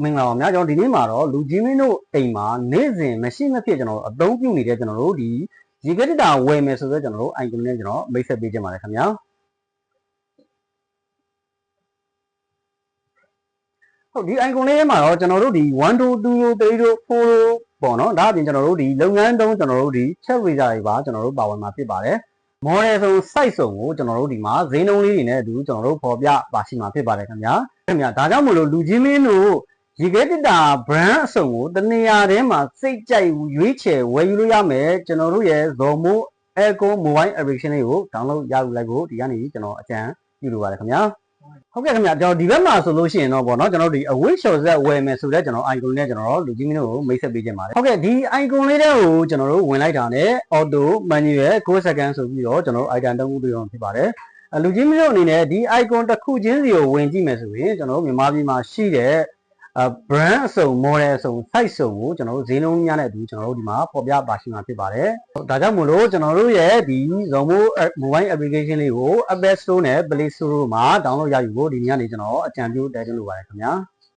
မင်္ဂလာပါများကျွန်တော်ဒီနေ့မှာတော့လူကြီးမင်းတို့အိမ်မှာနေ့စဉ်မရှိမဖြစ်ကျွန်တော်အသုံးပြုနေတဲ့ကျွန်တော်တို့ဒီရေခဲတစ်တာဝယ်မယ်ဆိုတော့ကျွန်တော်တို့ icon နဲ့ကျွန်တော်မိတ်ဆက်ပေးခြင်းပါတယ်ခင်ဗျာဟုတ်ဒီ icon လေးထဲမှာတော့ကျွန်တော်တို့ဒီ1 2 2 3 4ပေါ့နော်ဒါအပြင်ကျွန်တော်တို့ဒီလုပ်ငန်းတုံးကျွန်တော်တို့ဒီ check visa တွေပါကျွန်တော်တို့ပါဝင်မှာဖြစ်ပါတယ် model ဆို site စုံကိုကျွန်တော်တို့ဒီမှာဈေးနှုန်းလေးတွေနဲ့အတူကျွန်တော်တို့ပေါ်ပြပါရှိမှာဖြစ်ပါတယ်ခင်ဗျာဒါကြောင့်မလို့လူကြီးမင်းတို့ရေခဲတစ်တာ brand အစုံကိုတနေရာထဲမှာစိတ်ကြိုက်ရွေးချယ်ဝယ်ယူလို့ရမယ်ကျွန်တော်တို့ရဲ့ Zomo Eco Mobile Application လေးကို download ရယူလိုက်ဖို့ဒီကနေကျွန်တော်အကြံပြုလိုပါတယ်ခင်ဗျာဟုတ်ကဲ့ခင်ဗျာကျွန်တော်ဒီဘက်မှာဆိုလို့ရှိရင်တော့ဗောနော်ကျွန်တော်တို့ဒီအဝိရှော်ဆက်ဝယ်မယ်ဆိုတဲ့ကျွန်တော် icon နဲ့ကျွန်တော်လူကြီးမင်းတို့ကိုမိတ်ဆက်ပေးခြင်းပါတယ်ဟုတ်ကဲ့ဒီ icon လေးတွေကိုကျွန်တော်တို့ဝင်လိုက်တာနဲ့ auto manual 9 second ဆိုပြီးတော့ကျွန်တော်တို့ item တုံးခုတွေ့အောင်ဖြစ်ပါတယ်လူကြီးမင်းတို့အနေနဲ့ဒီ icon တစ်ခုချင်းစီကိုဝင်ကြည့်မယ်ဆိုရင်ကျွန်တော်တို့မြန်မာပြည်မှာရှိတဲ့brand အစုံ model အစုံ site စုံကိုကျွန်တော်တို့ဈေးနှုန်းများနဲ့အတူကျွန်တော်တို့ဒီမှာပေါ်ပြပါရှိမှာဖြစ်ပါတယ်ဒါကြောင့်မို့လို့ကျွန်တော်တို့ရဲ့ဒီ Zomo mobile application လေးကို App Store နဲ့ Play Store မှာ download ရယူဖို့ဒီနေ့ကနေကျွန်တော်အကြံပြုတိုက်တွန်းလိုပါတယ်ခင်ဗျာ